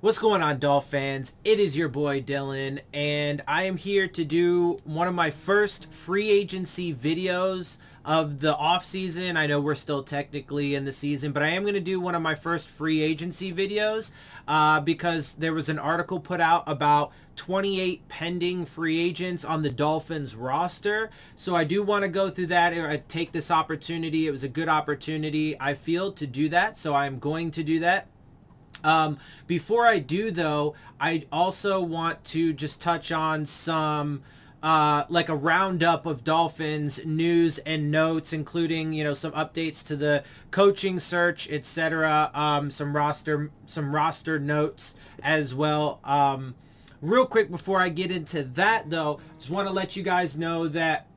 What's going on, Dolph fans? It is your boy Dillon, and I am here to do one of my first free agency videos of the offseason. I know we're still technically in the season, but I am going to do one of my first free agency videos because there was an article put out about 28 pending free agents on the Dolphins roster. So I do want to go through that. I take this opportunity. It was a good opportunity, I feel, to do that. So I'm going to do that. Before I do, though, I also want to just touch on some like a roundup of Dolphins news and notes, including, some updates to the coaching search, etc. Some roster notes as well. Real quick before I get into that, though, just want to let you guys know that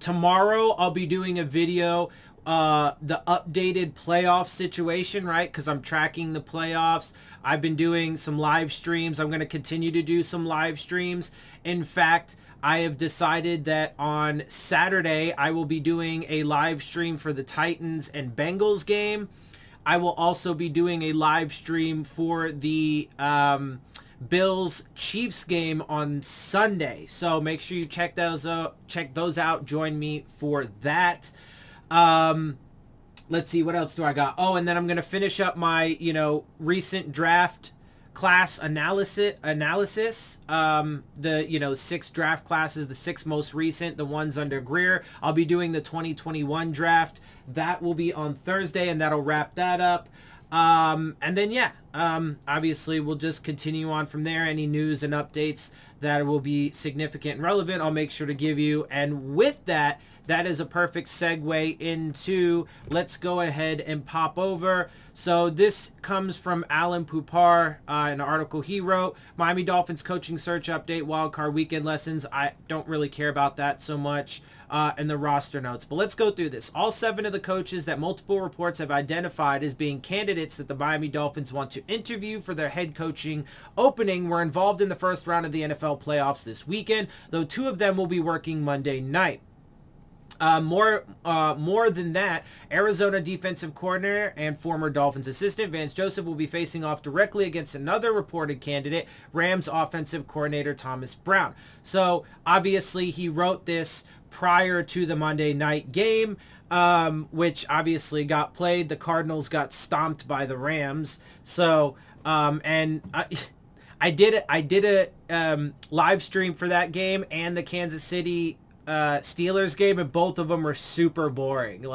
tomorrow I'll be doing a video, the updated playoff situation, right? Because I'm tracking the playoffs. I've been doing some live streams. I'm going to continue to do some live streams. In fact, I have decided that on Saturday I will be doing a live stream for the Titans and Bengals game. I will also be doing a live stream for the Bills Chiefs game on Sunday. So make sure you check those out. Join me for that. Let's see, what else do I got? Oh, and then I'm going to finish up my, recent draft class analysis. The, 6 draft classes, the 6 most recent, the ones under Greer. I'll be doing the 2021 draft. That will be on Thursday, and that'll wrap that up. And then, obviously we'll just continue on from there. Any news and updates that will be significant and relevant, I'll make sure to give you. And with that, that is a perfect segue into, let's go ahead and pop over. So this comes from Alan Pupar, an article he wrote. Miami Dolphins coaching search update, wildcard weekend lessons. I don't really care about that so much. And the roster notes. But let's go through this. All 7 of the coaches that multiple reports have identified as being candidates that the Miami Dolphins want to interview for their head coaching opening were involved in the first round of the NFL playoffs this weekend, though 2 of them will be working Monday night. More than that, Arizona defensive coordinator and former Dolphins assistant Vance Joseph will be facing off directly against another reported candidate, Rams offensive coordinator Thomas Brown. So obviously he wrote this prior to the Monday night game, which obviously got played. The Cardinals got stomped by the Rams. So, and I did a live stream for that game and the Kansas City Steelers game, and both of them were super boring.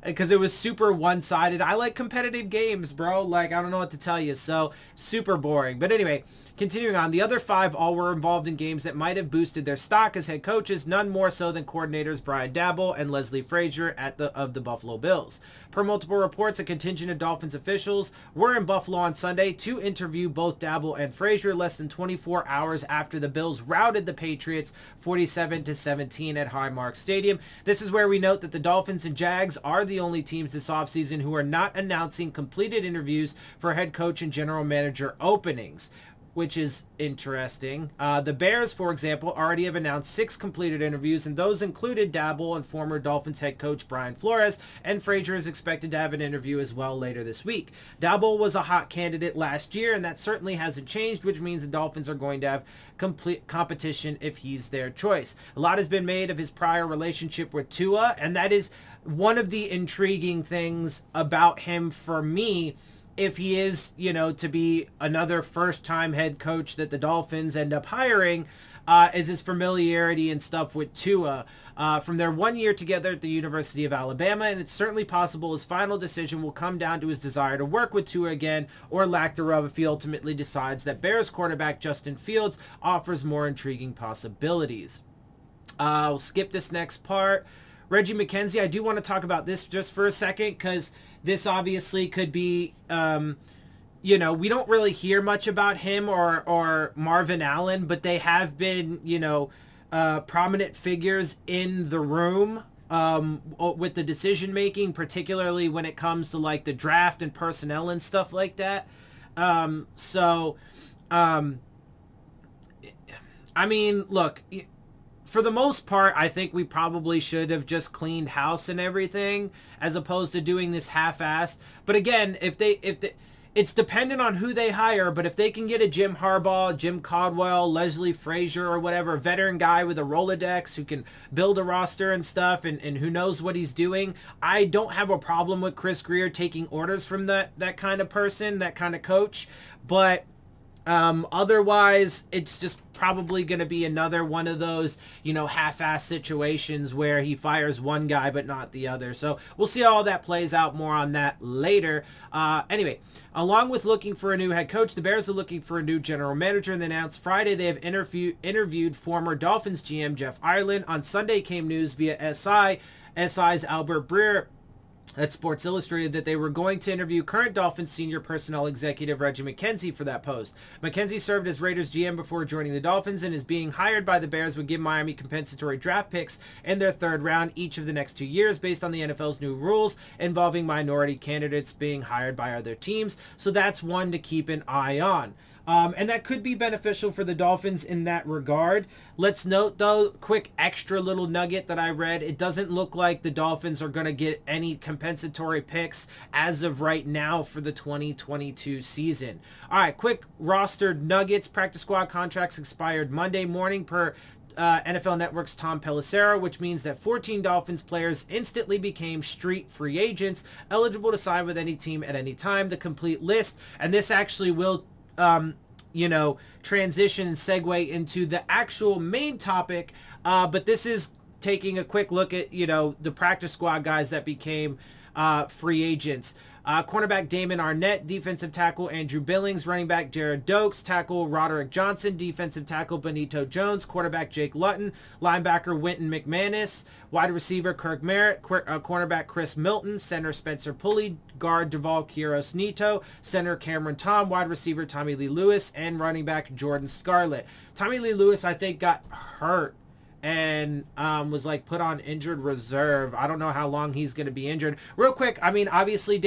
Because it was super one-sided. I like competitive games, bro. I don't know what to tell you. So, super boring. But anyway, continuing on, the other 5 all were involved in games that might have boosted their stock as head coaches, none more so than coordinators Brian Daboll and Leslie Frazier of the Buffalo Bills. Per multiple reports, a contingent of Dolphins officials were in Buffalo on Sunday to interview both Daboll and Frazier less than 24 hours after the Bills routed the Patriots 47-17 at Highmark Stadium. This is where we note that the Dolphins and Jags are the only teams this offseason who are not announcing completed interviews for head coach and general manager openings, which is interesting. The Bears, for example, already have announced 6 completed interviews, and those included Daboll and former Dolphins head coach Brian Flores, and Frazier is expected to have an interview as well later this week. Daboll was a hot candidate last year, and that certainly hasn't changed, which means the Dolphins are going to have complete competition if he's their choice. A lot has been made of his prior relationship with Tua, and that is one of the intriguing things about him for me. If he is, to be another first-time head coach that the Dolphins end up hiring, is his familiarity and stuff with Tua from their 1 year together at the University of Alabama, and it's certainly possible his final decision will come down to his desire to work with Tua again, or lack thereof if he ultimately decides that Bears quarterback Justin Fields offers more intriguing possibilities. I'll skip this next part. Reggie McKenzie, I do want to talk about this just for a second, because this obviously could be, we don't really hear much about him or Marvin Allen, but they have been, prominent figures in the room with the decision making, particularly when it comes to the draft and personnel and stuff like that. Look, for the most part, I think we probably should have just cleaned house and everything, as opposed to doing this half-assed. But again, if it's dependent on who they hire, but if they can get a Jim Harbaugh, Jim Caldwell, Leslie Frazier, or whatever, a veteran guy with a Rolodex who can build a roster and stuff and who knows what he's doing, I don't have a problem with Chris Grier taking orders from that kind of person, that kind of coach. But otherwise, it's just probably going to be another one of those, half-ass situations where he fires one guy but not the other. So we'll see how all that plays out. More on that later. Anyway, along with looking for a new head coach, the Bears are looking for a new general manager, and they announced Friday they have interviewed former Dolphins GM Jeff Ireland. On Sunday came news via SI's Albert Breer at Sports Illustrated that they were going to interview current Dolphins senior personnel executive Reggie McKenzie for that post. McKenzie served as Raiders GM before joining the Dolphins, and is being hired by the Bears would give Miami compensatory draft picks in their third round each of the next 2 years based on the NFL's new rules involving minority candidates being hired by other teams. So that's one to keep an eye on. And that could be beneficial for the Dolphins in that regard. Let's note, though, quick extra little nugget that I read. It doesn't look like the Dolphins are going to get any compensatory picks as of right now for the 2022 season. All right, quick roster nuggets. Practice squad contracts expired Monday morning per NFL Network's Tom Pelissero, which means that 14 Dolphins players instantly became street free agents, eligible to sign with any team at any time. The complete list, and this actually will transition and segue into the actual main topic. But this is taking a quick look at, the practice squad guys that became free agents. Cornerback Damon Arnett, defensive tackle Andrew Billings, running back Jared Dokes, tackle Roderick Johnson, defensive tackle Benito Jones, quarterback Jake Luton, linebacker Wynton McManus, wide receiver Kirk Merritt, cornerback Chris Milton, center Spencer Pulley, guard Deval Quiros-Nito, center Cameron Tom, wide receiver Tommy Lee Lewis, and running back Jordan Scarlett. Tommy Lee Lewis, I think, got hurt and was put on injured reserve. I don't know how long he's going to be injured. Real quick, obviously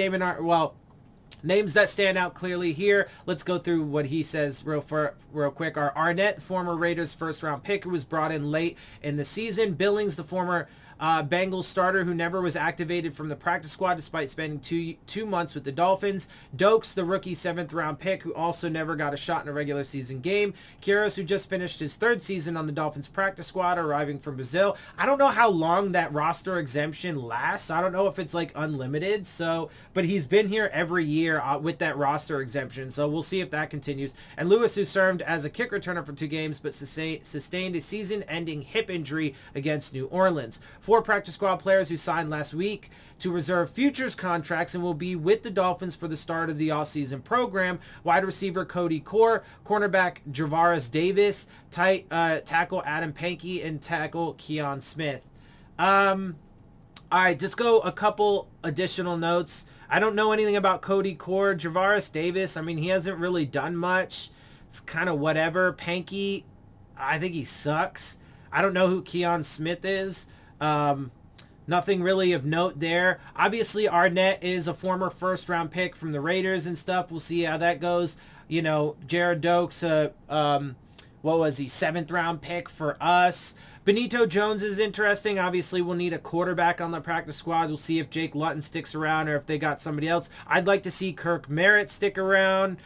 names that stand out clearly here. Let's go through what he says real quick. Arnett, former Raiders first round pick who was brought in late in the season. Billings, the former Bengals starter who never was activated from the practice squad despite spending two months with the Dolphins. Dokes, the rookie 7th round pick who also never got a shot in a regular season game. Quiros, who just finished his 3rd season on the Dolphins practice squad, arriving from Brazil. I don't know how long that roster exemption lasts. I don't know if it's unlimited. But he's been here every year with that roster exemption. So we'll see if that continues. And Lewis, who served as a kick returner for 2 games but sustained a season-ending hip injury against New Orleans. 4 practice squad players who signed last week to reserve futures contracts and will be with the Dolphins for the start of the offseason program. Wide receiver Cody Core, cornerback Javaris Davis, tackle Adam Pankey, and tackle Keon Smith. All right, just go a couple additional notes. I don't know anything about Cody Core. Javaris Davis, he hasn't really done much. It's kind of whatever. Pankey, I think he sucks. I don't know who Keon Smith is. Nothing really of note there. Obviously, Arnett is a former 1st round pick from the Raiders and stuff. We'll see how that goes. Jared Dokes, what was he, 7th round pick for us. Benito Jones is interesting. Obviously, we'll need a quarterback on the practice squad. We'll see if Jake Luton sticks around or if they got somebody else. I'd like to see Kirk Merritt stick around.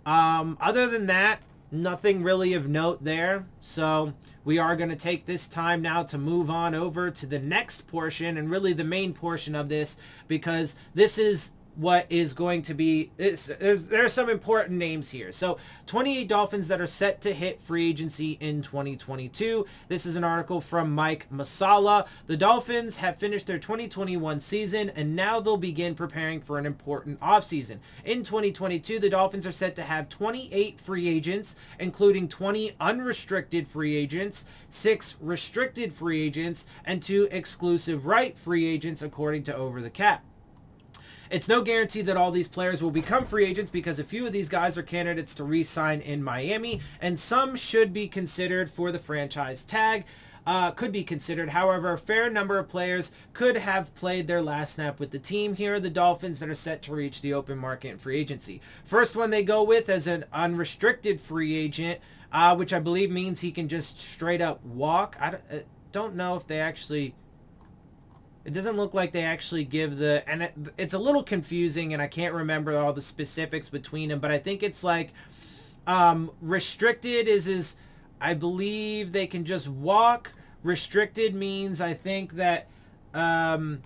Other than that, nothing really of note there. So we are going to take this time now to move on over to the next portion, and really the main portion of this, because this is what is going to be, there are some important names here. So 28 Dolphins that are set to hit free agency in 2022. This is an article from Mike Masala. The Dolphins have finished their 2021 season, and now they'll begin preparing for an important offseason. In 2022, the Dolphins are set to have 28 free agents, including 20 unrestricted free agents, 6 restricted free agents, and 2 exclusive right free agents, according to Over the Cap. It's no guarantee that all these players will become free agents because a few of these guys are candidates to re-sign in Miami, and some should be considered for the franchise tag. Could be considered. However, a fair number of players could have played their last snap with the team. Here are the Dolphins that are set to reach the open market in free agency. First one they go with as an unrestricted free agent, which I believe means he can just straight up walk. I don't know if they actually... It doesn't look like they actually give the, and it's a little confusing, and I can't remember all the specifics between them, but I think it's like restricted is I believe they can just walk. Restricted means I think that I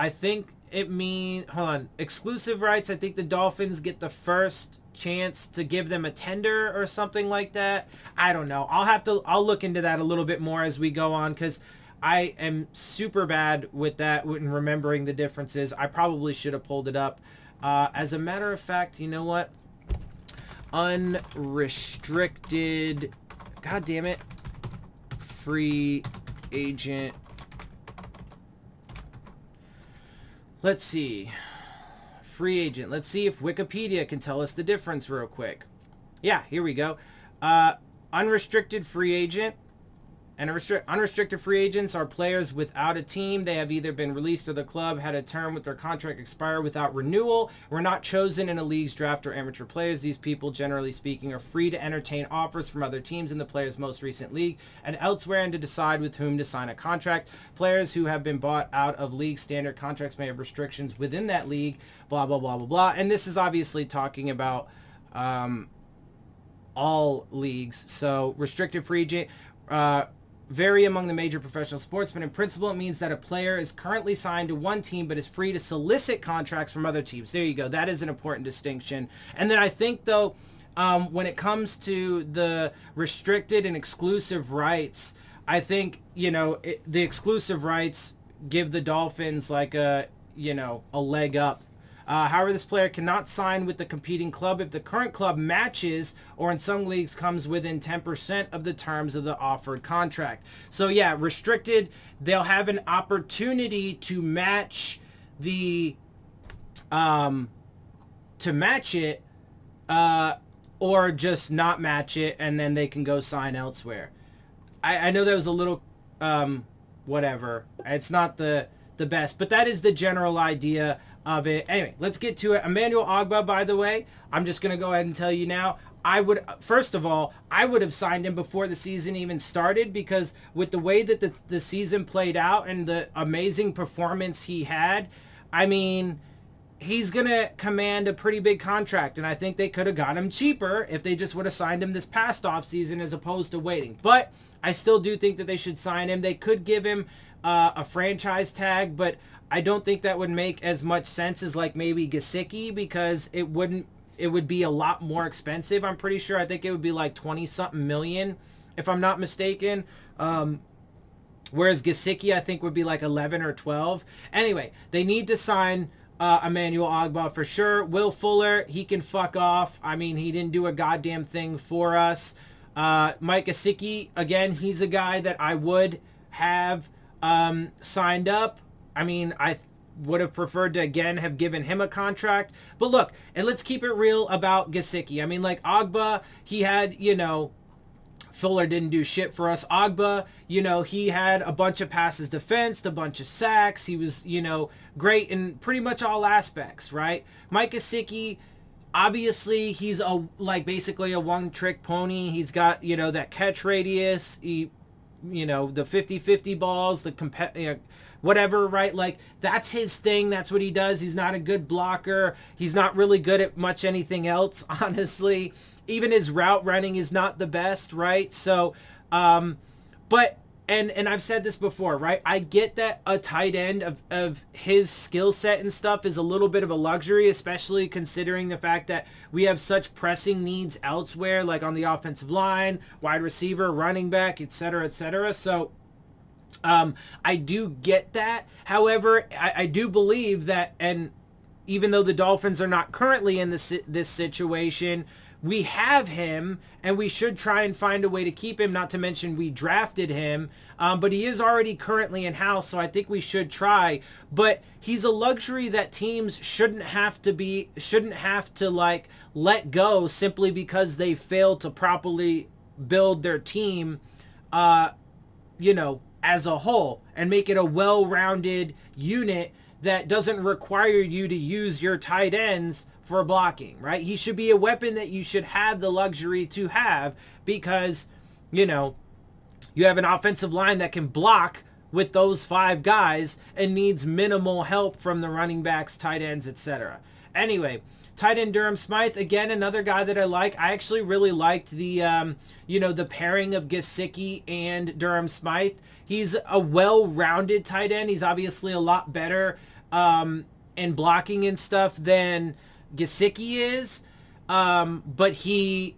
think it means, hold on, exclusive rights. I think the Dolphins get the first chance to give them a tender or something like that. I don't know. I'll look into that a little bit more as we go on, because I am super bad with that, when remembering the differences. I probably should have pulled it up. As a matter of fact, you know what? Unrestricted, god damn it, free agent. Let's see. Free agent. Let's see if Wikipedia can tell us the difference real quick. Yeah, here we go. Unrestricted free agent. And unrestricted free agents are players without a team. They have either been released or the club had a term with their contract expire without renewal, were not chosen in a league's draft, or amateur players. These people, generally speaking, are free to entertain offers from other teams in the player's most recent league and elsewhere, and to decide with whom to sign a contract. Players who have been bought out of league standard contracts may have restrictions within that league, blah, blah, blah, blah, blah. And this is obviously talking about all leagues. So restricted free agent, vary among the major professional sports, but in principle it means that a player is currently signed to one team but is free to solicit contracts from other teams. There you go. That is an important distinction. And then I think, though, when it comes to the restricted and exclusive rights, I think, the exclusive rights give the Dolphins like a leg up. However, this player cannot sign with the competing club if the current club matches, or in some leagues comes within 10% of the terms of the offered contract. So yeah, restricted, they'll have an opportunity to match the, or just not match it, and then they can go sign elsewhere. I know that was a little, whatever. It's not the best, but that is the general idea of it. Anyway, let's get to it. Emmanuel Ogbah, by the way, I'm just going to go ahead and tell you now, first of all, I would have signed him before the season even started, because with the way that the season played out and the amazing performance he had, I mean, he's going to command a pretty big contract, and I think they could have got him cheaper if they just would have signed him this past offseason as opposed to waiting. But I still do think that they should sign him. They could give him a franchise tag, but I don't think that would make as much sense as like maybe Gesicki, because it would be a lot more expensive. I'm pretty sure. I think it would be like 20-something million, if I'm not mistaken. Whereas Gesicki, I think, would be like 11 or 12. Anyway, they need to sign Emmanuel Ogbah for sure. Will Fuller, he can fuck off. I mean, he didn't do a goddamn thing for us. Mike Gesicki, again, he's a guy that I would have signed up. I mean, I would have preferred to, again, have given him a contract. But look, and let's keep it real about Gesicki. I mean, like, Ogbah, he had, Fuller didn't do shit for us. Ogbah, he had a bunch of passes defensed, a bunch of sacks. He was, great in pretty much all aspects, right? Mike Gesicki, obviously, he's basically a one-trick pony. He's got, that catch radius. He, the 50-50 balls, whatever, right? Like, that's his thing. That's what he does. He's not a good blocker. He's not really good at much anything else, honestly. Even his route running is not the best, right? So, but, and I've said this before, right? I get that a tight end of his skill set and stuff is a little bit of a luxury, especially considering the fact that we have such pressing needs elsewhere, like on the offensive line, wide receiver, running back, etc., etc. So, I do get that. However, I do believe that, and even though the Dolphins are not currently in this situation, we have him, and we should try and find a way to keep him, not to mention we drafted him, but he is already currently in-house, so I think we should try. But he's a luxury that teams shouldn't have to like let go simply because they failed to properly build their team, as a whole, and make it a well-rounded unit that doesn't require you to use your tight ends for blocking, right? He should be a weapon that you should have the luxury to have, because, you You have an offensive line that can block with those 5 guys and needs minimal help from the running backs, tight ends, etc. Anyway, tight end Durham Smythe, again, another guy that I like. I actually really liked the, the pairing of Gesicki and Durham Smythe. He's a well-rounded tight end. He's obviously a lot better in blocking and stuff than Gesicki is, but he's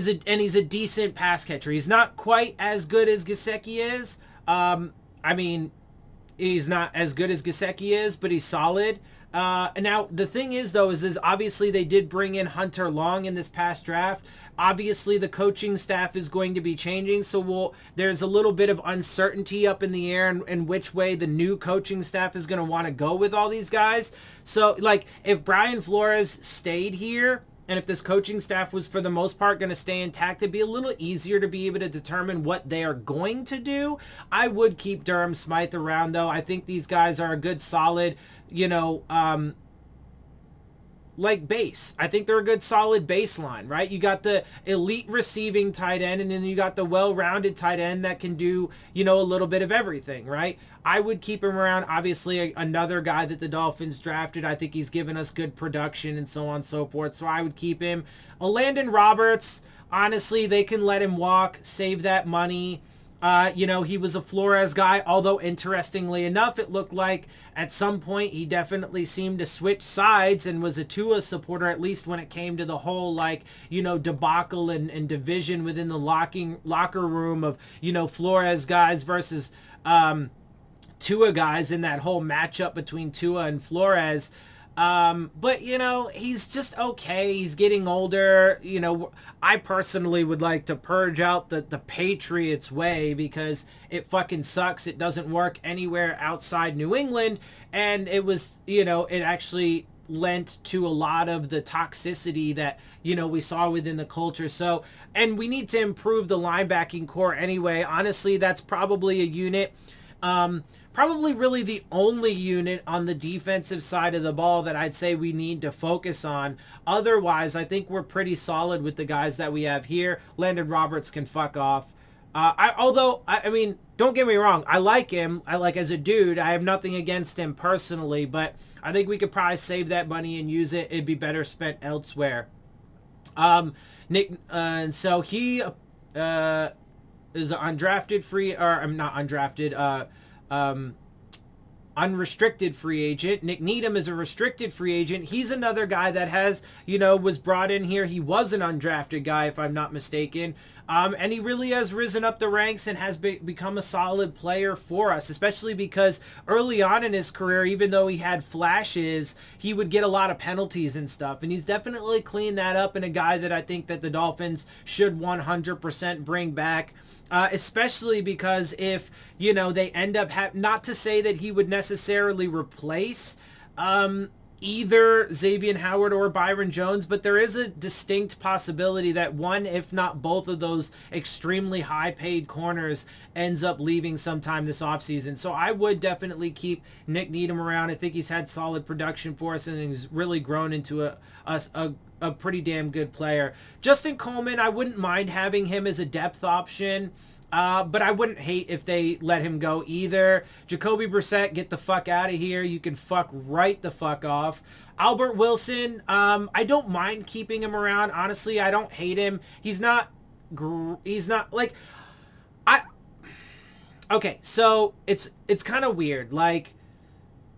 a decent pass catcher. He's not quite as good as Gesicki is. He's not as good as Gesicki is, but he's solid. And now the thing is, though, is obviously they did bring in Hunter Long in this past draft. Obviously, the coaching staff is going to be changing, so there's a little bit of uncertainty up in the air in which way the new coaching staff is going to want to go with all these guys. So, like, if Brian Flores stayed here, and if this coaching staff was, for the most part, going to stay intact, it'd be a little easier to be able to determine what they are going to do. I would keep Durham Smythe around, though. I think these guys are a good, solid, base. I think they're a good, solid baseline, right? You got the elite receiving tight end, and then you got the well-rounded tight end that can do, a little bit of everything, right? I would keep him around. Obviously, another guy that the Dolphins drafted. I think he's given us good production and so on and so forth, so I would keep him. Landon Roberts, honestly, they can let him walk, save that money. He was a Flores guy, although interestingly enough, it looked like at some point he definitely seemed to switch sides and was a Tua supporter, at least when it came to the whole, debacle and division within the locker room of, Flores guys versus Tua guys in that whole matchup between Tua and Flores. But he's just okay. He's getting older. I personally would like to purge out the Patriots way, because it fucking sucks. It doesn't work anywhere outside New England. And it was, it actually lent to a lot of the toxicity that, we saw within the culture. So, and we need to improve the linebacking core anyway. Honestly, that's probably a unit, probably really the only unit on the defensive side of the ball that I'd say we need to focus on. Otherwise, I think we're pretty solid with the guys that we have here. Landon Roberts can fuck off. Don't get me wrong. I like him. As a dude. I have nothing against him personally, but I think we could probably save that money and use it. It'd be better spent elsewhere. And so he is an undrafted free, or I'm not undrafted, unrestricted free agent. Nick Needham is a restricted free agent. He's another guy that has, was brought in here. He was an undrafted guy, if I'm not mistaken. And he really has risen up the ranks and has become a solid player for us, especially because early on in his career, even though he had flashes, he would get a lot of penalties and stuff. And he's definitely cleaned that up, and a guy that I think that the Dolphins should 100% bring back. Especially because if, they end up, not to say that he would necessarily replace either Xavier Howard or Byron Jones, but there is a distinct possibility that one, if not both of those extremely high-paid corners ends up leaving sometime this offseason. So I would definitely keep Nick Needham around. I think he's had solid production for us, and he's really grown into a pretty damn good player. Justin Coleman, I wouldn't mind having him as a depth option, but I wouldn't hate if they let him go either. Jacoby Brissett, get the fuck out of here. You can fuck right the fuck off. Albert Wilson, I don't mind keeping him around. Honestly, I don't hate him. Okay, so it's kind of weird.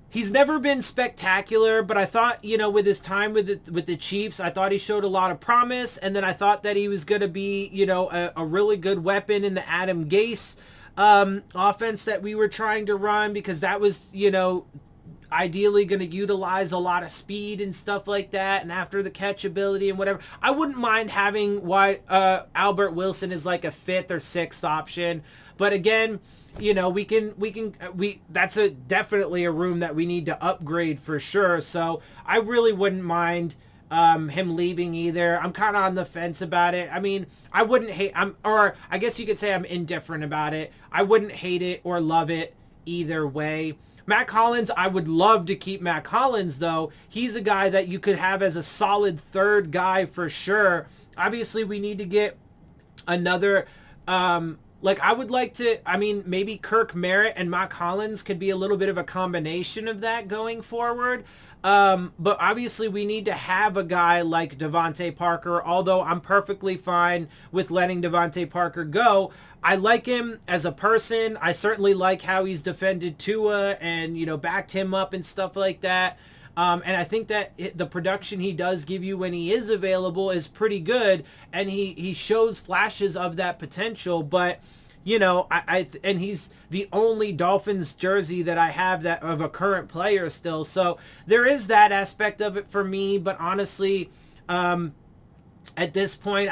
He's never been spectacular, but I thought, with his time with the Chiefs, I thought he showed a lot of promise, and then I thought that he was going to be, a really good weapon in the Adam Gase offense that we were trying to run, because that was, ideally going to utilize a lot of speed and stuff like that, and after the catch ability and whatever. I wouldn't mind having Albert Wilson as like a 5th or 6th option, but again, that's definitely a room that we need to upgrade for sure. So I really wouldn't mind him leaving either. I'm kind of on the fence about it. I mean, I wouldn't hate, or I guess you could say I'm indifferent about it. I wouldn't hate it or love it either way. Matt Collins, I would love to keep Matt Collins, though. He's a guy that you could have as a solid 3rd guy for sure. Obviously, we need to get another Like, I would like to, I mean, maybe Kirk Merritt and Mac Hollins could be a little bit of a combination of that going forward. But obviously we need to have a guy like Devontae Parker, although I'm perfectly fine with letting Devontae Parker go. I like him as a person. I certainly like how he's defended Tua and, you know, backed him up and stuff like that. And I think that the production he does give you when he is available is pretty good, and he shows flashes of that potential. But, you know, and he's the only Dolphins jersey that I have that of a current player still. So there is that aspect of it for me. But honestly, at this point,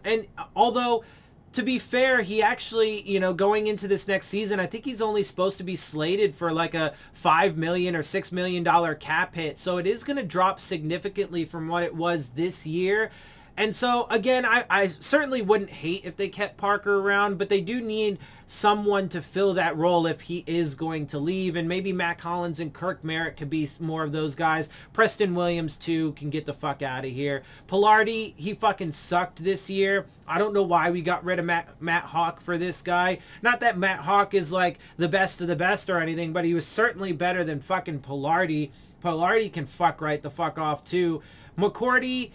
and although, to be fair, he actually, you know, going into this next season, I think he's only supposed to be slated for like a $5 million or $6 million cap hit. So it is going to drop significantly from what it was this year. And so, again, I certainly wouldn't hate if they kept Parker around, but they do need someone to fill that role if he is going to leave. And maybe Mac Hollins and Kirk Merritt could be more of those guys. Preston Williams, too, can get the fuck out of here. Pilardi, he fucking sucked this year. I don't know why we got rid of Matt Hawk for this guy. Not that Matt Hawk is like the best of the best or anything, but he was certainly better than fucking Pilardi. Pilardi can fuck right the fuck off, too. McCourty,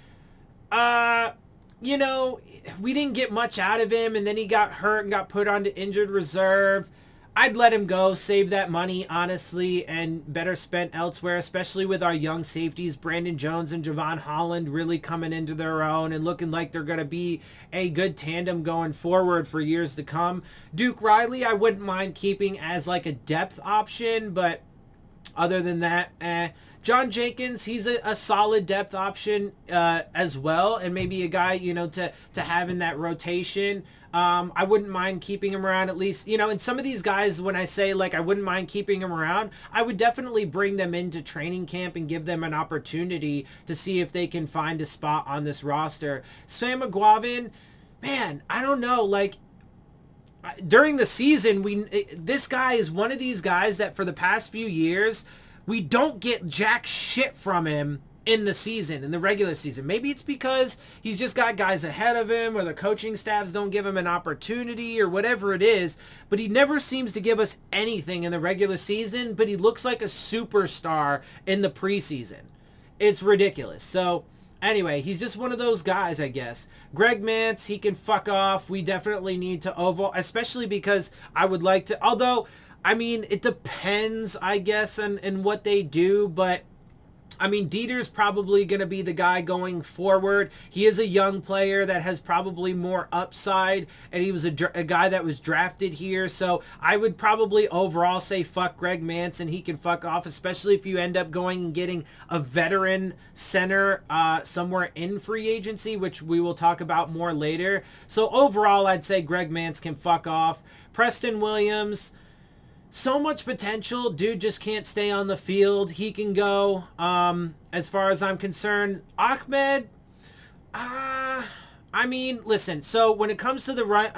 you know, we didn't get much out of him, and then he got hurt and got put onto injured reserve. I'd let him go, save that money, honestly, and better spent elsewhere, especially with our young safeties, Brandon Jones and Javon Holland, really coming into their own and looking like they're going to be a good tandem going forward for years to come. Duke Riley, I wouldn't mind keeping as like a depth option, but other than that, John Jenkins, he's a solid depth option as well, and maybe a guy, you know, to have in that rotation. I wouldn't mind keeping him around, at least, you know, and some of these guys, when I say like I wouldn't mind keeping him around, I would definitely bring them into training camp and give them an opportunity to see if they can find a spot on this roster. Sam McGuavin, man, I don't know, like, during the season, this guy is one of these guys that for the past few years, we don't get jack shit from him in the season, in the regular season. Maybe it's because he's just got guys ahead of him, or the coaching staffs don't give him an opportunity, or whatever it is, but he never seems to give us anything in the regular season, but he looks like a superstar in the preseason. It's ridiculous. So anyway, he's just one of those guys, I guess. Greg Mance, he can fuck off. We definitely need to overhaul, especially because I would like to, although, I mean, it depends, I guess, on what they do, but I mean, Dieter's probably going to be the guy going forward. He is a young player that has probably more upside, and he was a guy that was drafted here. So I would probably overall say fuck Greg Mance, and he can fuck off, especially if you end up going and getting a veteran center somewhere in free agency, which we will talk about more later. So overall, I'd say Greg Mance can fuck off. Preston Williams, so much potential. Dude just can't stay on the field. He can go. As far as I'm concerned, Ahmed, I mean, listen, so when it comes to the run,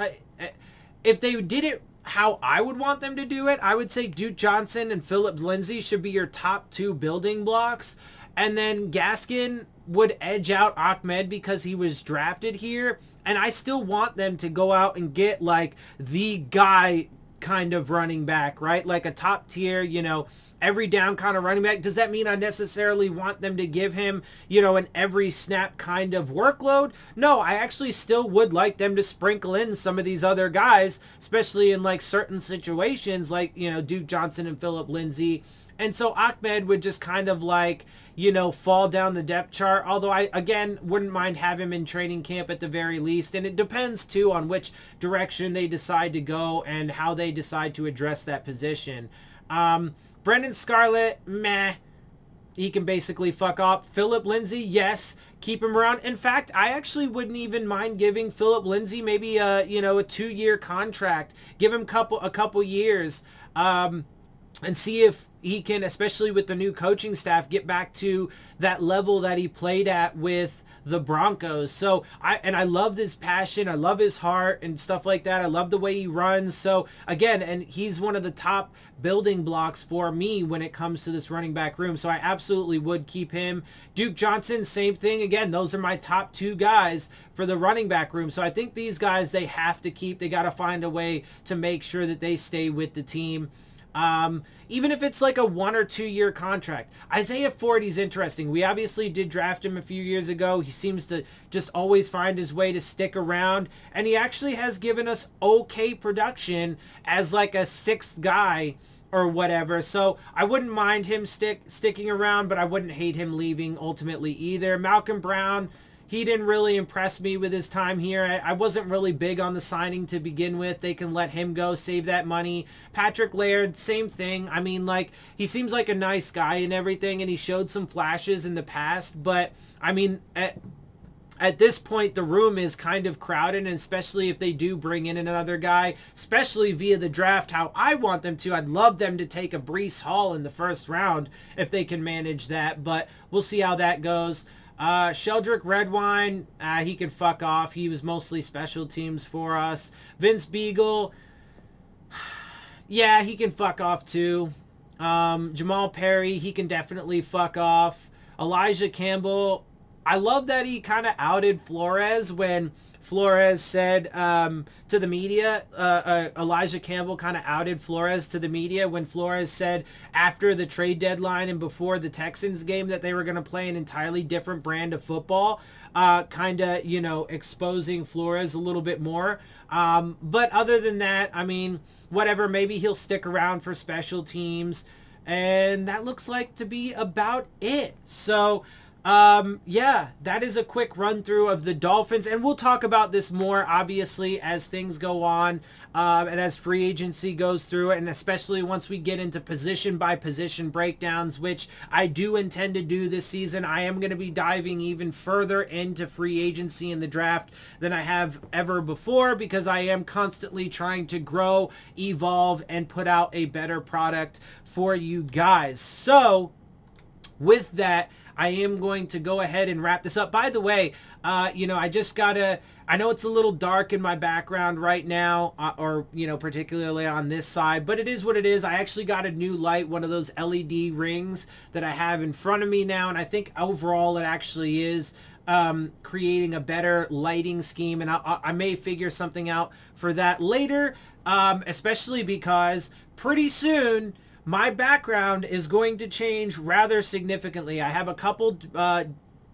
if they did it how I would want them to do it, I would say Duke Johnson and Phillip Lindsay should be your top two building blocks. And then Gaskin would edge out Ahmed because he was drafted here. And I still want them to go out and get like the guy kind of running back, right? Like a top tier, you know, every down kind of running back. Does that mean I necessarily want them to give him, you know, an every snap kind of workload? No, I actually still would like them to sprinkle in some of these other guys, especially in like certain situations like, you know, Duke Johnson and Phillip Lindsay. And so Ahmed would just kind of like, you know, fall down the depth chart. Although I, again, wouldn't mind having him in training camp at the very least. And it depends, too, on which direction they decide to go and how they decide to address that position. Brendan Scarlett, meh. He can basically fuck off. Phillip Lindsay, yes. Keep him around. In fact, I actually wouldn't even mind giving Phillip Lindsay maybe a 2-year contract. Give him a couple years. And see if he can, especially with the new coaching staff, get back to that level that he played at with the Broncos. So I love his passion. I love his heart and stuff like that. I love the way he runs. So again, and he's one of the top building blocks for me when it comes to this running back room. So I absolutely would keep him. Duke Johnson, same thing. Again, those are my top two guys for the running back room. So I think these guys, they have to keep. They got to find a way to make sure that they stay with the team. Even if it's like a 1 or 2 year contract. Isaiah Ford, he's interesting. We obviously did draft him a few years ago. He seems to just always find his way to stick around, and he actually has given us okay production as like a sixth guy or whatever. So I wouldn't mind him sticking around, but I wouldn't hate him leaving ultimately either. Malcolm Brown, he didn't really impress me with his time here. I wasn't really big on the signing to begin with. They can let him go, save that money. Patrick Laird, same thing. I mean, like, he seems like a nice guy and everything, and he showed some flashes in the past. But, I mean, at this point, the room is kind of crowded, and especially if they do bring in another guy, especially via the draft, how I want them to. I'd love them to take a Breece Hall in the first round if they can manage that, but we'll see how that goes. Sheldrick Redwine, he can fuck off. He was mostly special teams for us. Vince Beagle, yeah, he can fuck off too. Jamal Perry, he can definitely fuck off. Elijah Campbell, I love that he kind of outed Flores when Flores said to the media, Elijah Campbell kind of outed Flores to the media when Flores said after the trade deadline and before the Texans game that they were going to play an entirely different brand of football, kind of, you know, exposing Flores a little bit more. But other than that, I mean, whatever, maybe he'll stick around for special teams, and that looks like to be about it. So yeah, that is a quick run through of the Dolphins, and we'll talk about this more obviously as things go on, and as free agency goes through, and especially once we get into position by position breakdowns, which I do intend to do this season. I am going to be diving even further into free agency and the draft than I have ever before, because I am constantly trying to grow, evolve, and put out a better product for you guys. So with that, I am going to go ahead and wrap this up. By the way, you know, I know it's a little dark in my background right now, or, you know, particularly on this side, but it is what it is. I actually got a new light, one of those LED rings that I have in front of me now, and I think overall it actually is creating a better lighting scheme, and I may figure something out for that later, especially because pretty soon my background is going to change rather significantly. I have a couple,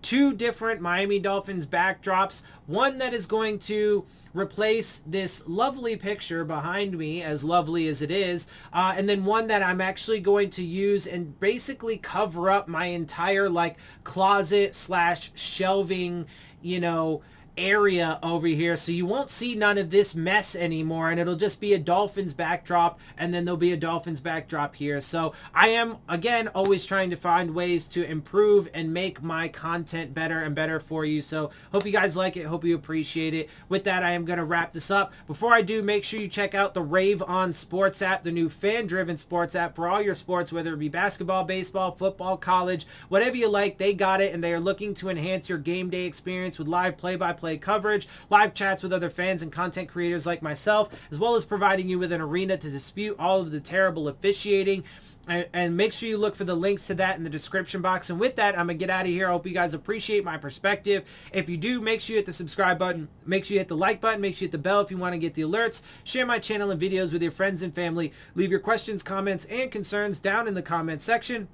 two different Miami Dolphins backdrops. One that is going to replace this lovely picture behind me, as lovely as it is, and then one that I'm actually going to use and basically cover up my entire like closet / shelving, you know, area over here, so you won't see none of this mess anymore, and it'll just be a Dolphins backdrop, and then there'll be a Dolphins backdrop here. So I am, again, always trying to find ways to improve and make my content better and better for you. So hope you guys like it, hope you appreciate it. With that, I am going to wrap this up. Before I do, make sure you check out the Rave On Sports App, the new fan-driven sports app for all your sports, whether it be basketball, baseball, football, college, whatever you like, they got it, and they are looking to enhance your game day experience with live play-by-play coverage, live chats with other fans and content creators like myself, as well as providing you with an arena to dispute all of the terrible officiating. And make sure you look for the links to that in the description box. And with that, I'm going to get out of here. I hope you guys appreciate my perspective. If you do, make sure you hit the subscribe button. Make sure you hit the like button. Make sure you hit the bell if you want to get the alerts. Share my channel and videos with your friends and family. Leave your questions, comments, and concerns down in the comment section.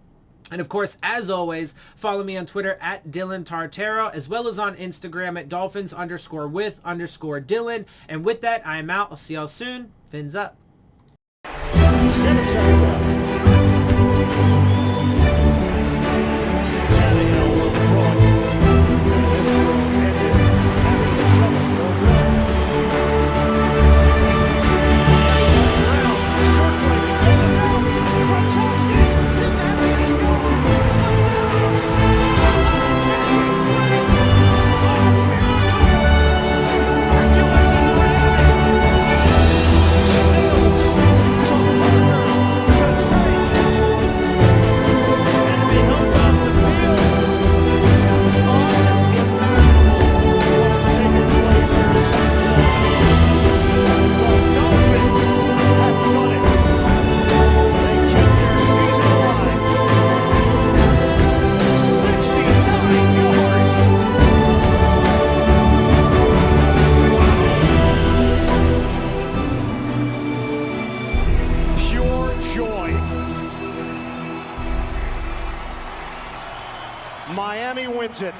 And of course, as always, follow me on Twitter at DillonTartaro, as well as on Instagram at Dolphins_with_Dillon. And with that, I am out. I'll see y'all soon. Fins up. Miami wins it.